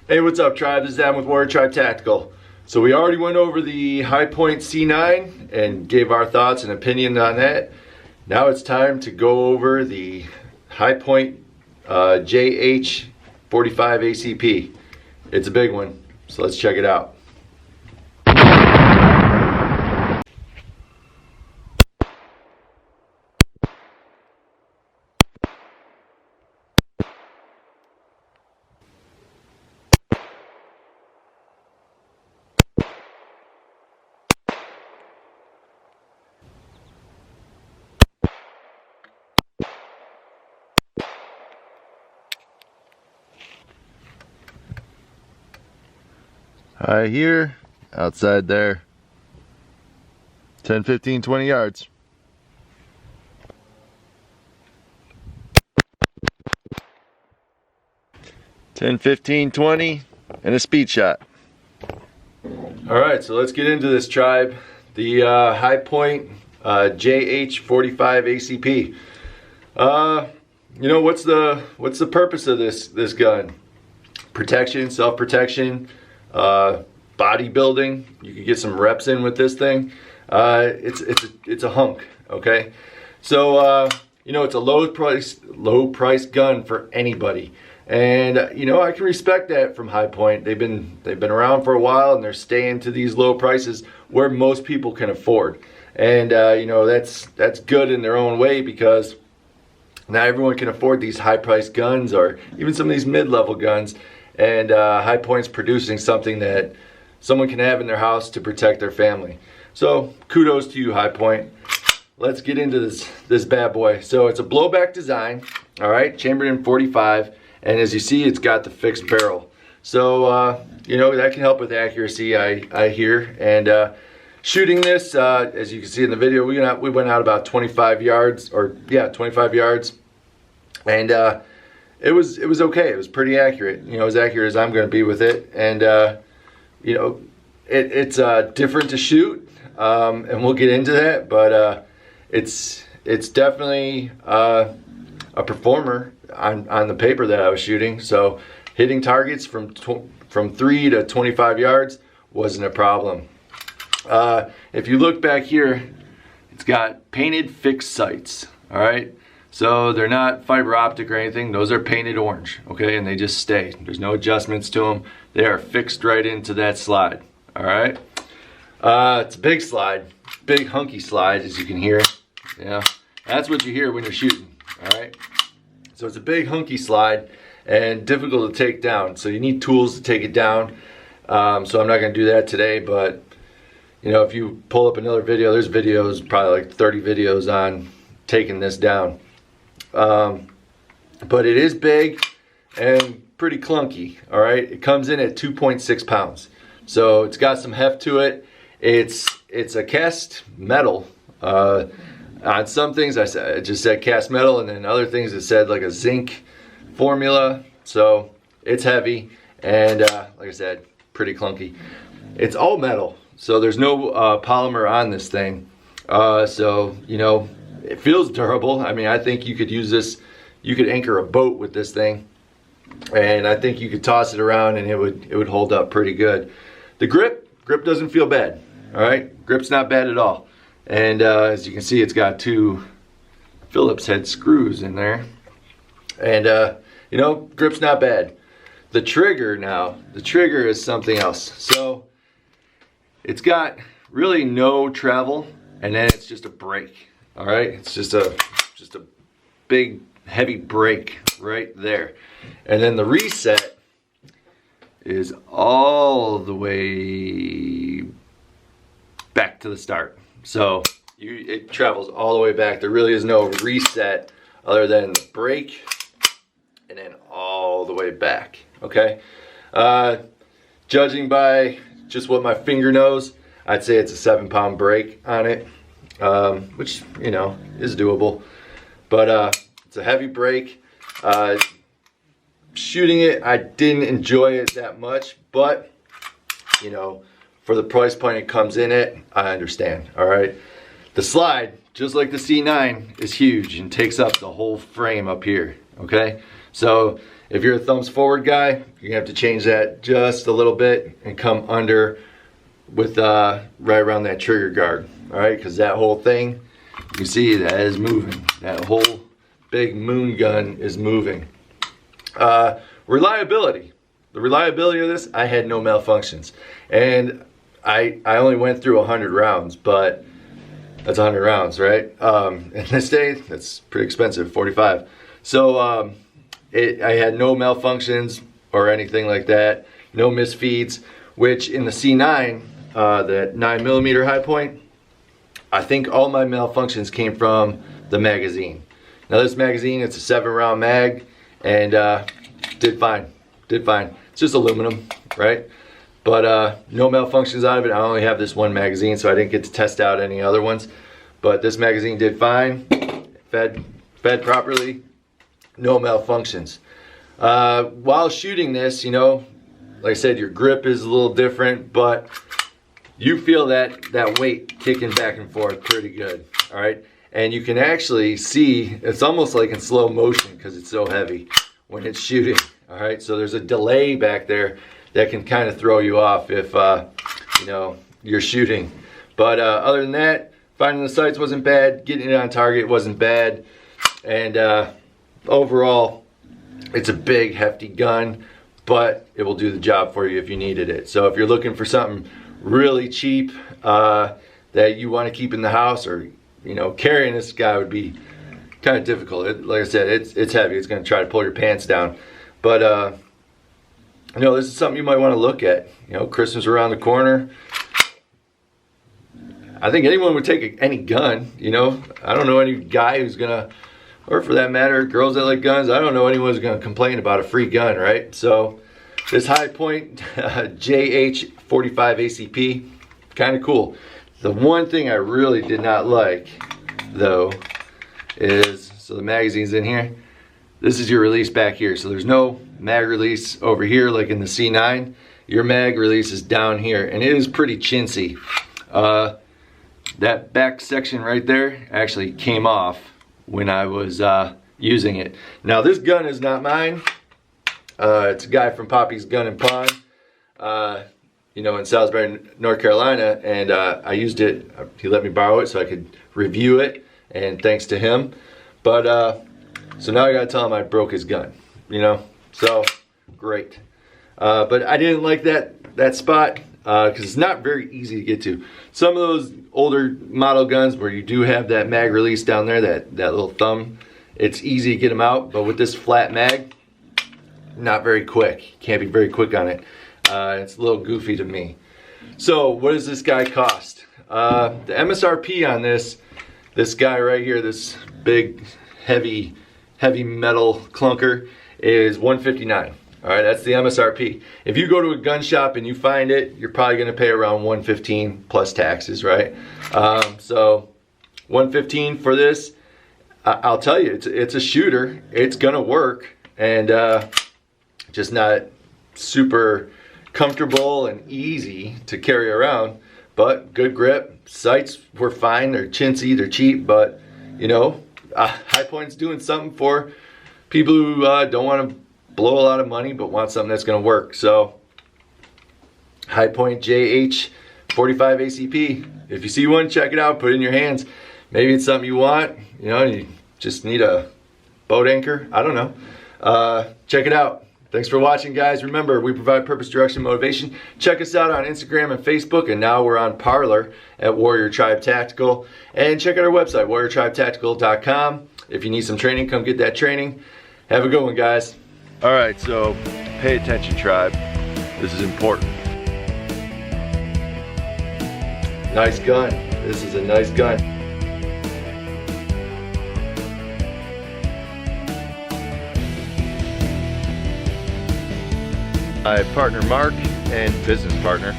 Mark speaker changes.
Speaker 1: Hey, what's up, Tribe? This is Adam with Warrior Tribe Tactical. So we already went over the High Point C9 and gave our thoughts and opinion on that. Now it's time to go over the High Point JH45 ACP. It's a big one, so let's check it out. High here, outside there, 10, 15, 20 yards. Ten, 15, 20, and a speed shot. All right, so let's get into this, Tribe. The High Point JH45 ACP. You know, what's the purpose of this gun? Protection, self-protection, bodybuilding. You can get some reps in with this thing. It's a hunk, okay? So you know, it's a low price gun for anybody. And you know, I can respect that from High Point. They've been around for a while, and they're staying to these low prices where most people can afford. And you know, that's good in their own way, because not everyone can afford these high priced guns, or even some of these mid-level guns. And High Point's producing something that someone can have in their house to protect their family. So kudos to you, High Point. Let's get into this bad boy. So it's a blowback design, all right, chambered in 45. And as you see, it's got the fixed barrel. So, you know, that can help with accuracy, I hear. And shooting this, as you can see in the video, we went out about 25 yards, or yeah, 25 yards. And it was okay. It was pretty accurate. You know, as accurate as I'm going to be with it. And, you know, it's different to shoot, and we'll get into that. But it's definitely a performer on the paper that I was shooting. So hitting targets from 3 to 25 yards wasn't a problem. If you look back here, it's got painted fixed sights, all right? So they're not fiber optic or anything. Those are painted orange, okay? And they just stay. There's no adjustments to them. They are fixed right into that slide, all right? It's a big slide, big hunky slide, as you can hear. Yeah, that's what you hear when you're shooting, all right? So it's a big hunky slide and difficult to take down. So you need tools to take it down. So I'm not going to do that today, but you know, if you pull up another video, there's videos, probably like 30 videos on taking this down. But it is big and pretty clunky, all right? It comes in at 2.6 pounds. So it's got some heft to it. It's a cast metal. On some things it just said cast metal, and then other things it said like a zinc formula. So it's heavy, and like I said, pretty clunky. It's all metal, so there's no polymer on this thing. So you know, it feels durable. I mean, I think you could use this, you could anchor a boat with this thing, and I think you could toss it around and it would hold up pretty good. The grip doesn't feel bad, all right? Grip's not bad at all. And as you can see, it's got 2 Phillips head screws in there. And you know, grip's not bad. The trigger now, the trigger is something else. So it's got really no travel, and then it's just a brake. All right, it's just a big heavy brake right there. And then the reset is all the way back to the start. So it travels all the way back. There really is no reset other than the brake and then all the way back, okay? Judging by just what my finger knows, I'd say it's a 7-pound brake on it, which, you know, is doable. But it's a heavy brake. Shooting it, I didn't enjoy it that much, but, you know, for the price point it comes in at, I understand, all right? The slide, just like the C9, is huge and takes up the whole frame up here, okay? So If you're a thumbs forward guy, you're gonna have to change that just a little bit and come under with right around that trigger guard. All right, because that whole thing, you see that is moving. That whole big moon gun is moving. Reliability. The reliability of this, I had no malfunctions. And I only went through 100 rounds, but that's 100 rounds, right? And this day, that's pretty expensive, 45. So I had no malfunctions or anything like that, no misfeeds, which in the C9, that 9mm high point, I think all my malfunctions came from the magazine. Now this magazine, it's a 7-round mag, and did fine, did fine. It's just aluminum, right? But no malfunctions out of it. I only have this one magazine, so I didn't get to test out any other ones. But this magazine did fine, fed properly, no malfunctions. While shooting this, you know, like I said, your grip is a little different, but you feel that weight kicking back and forth pretty good, all right? And you can actually see, it's almost like in slow motion because it's so heavy when it's shooting, all right? So there's a delay back there that can kind of throw you off if, you know, you're shooting. But other than that, finding the sights wasn't bad, getting it on target wasn't bad, and overall, it's a big, hefty gun, but it will do the job for you if you needed it. So if you're looking for something really cheap that you want to keep in the house, or you know, carrying this guy would be kind of difficult. Like I said, it's heavy. It's going to try to pull your pants down. But you know, this is something you might want to look at. You know, Christmas around the corner. I think anyone would take any gun. You know, I don't know any guy who's gonna, or for that matter, girls that like guns. I don't know anyone who's gonna complain about a free gun, right? So this High Point JH 45 ACP, kind of cool. The one thing I really did not like, though, is, so the magazine's in here. This is your release back here. So there's no mag release over here like in the C9. Your mag release is down here, and it is pretty chintzy. That back section right there actually came off when I was using it. Now this gun is not mine. It's a guy from Poppy's Gun and Pawn, you know, in Salisbury, North Carolina, and I used it. He let me borrow it so I could review it, and thanks to him. But so now I gotta tell him I broke his gun, you know. So great, but I didn't like that spot because it's not very easy to get to. Some of those older model guns where you do have that mag release down there, that little thumb, it's easy to get them out. But with this flat mag, not very quick. Can't be very quick on it. It's a little goofy to me. So what does this guy cost? The MSRP on this guy right here, this big heavy metal clunker, is $159. All right, that's the MSRP. If you go to a gun shop and you find it, you're probably gonna pay around $115 plus taxes, right? So $115 for this, I'll tell you, it's a shooter. It's gonna work, and just not super comfortable and easy to carry around, but good grip. Sights were fine. They're chintzy, they're cheap, but you know, High Point's doing something for people who don't want to blow a lot of money but want something that's going to work. So High Point JH 45 ACP. If you see one, check it out, put it in your hands. Maybe it's something you want, you know, you just need a boat anchor. I don't know. Check it out. Thanks for watching, guys. Remember, we provide purpose, direction, motivation. Check us out on Instagram and Facebook, and now we're on Parler at Warrior Tribe Tactical. And check out our website, warriortribetactical.com. If you need some training, come get that training. Have a good one, guys. All right, so pay attention, tribe. This is important. Nice gun. This is a nice gun. My partner Mark and business partner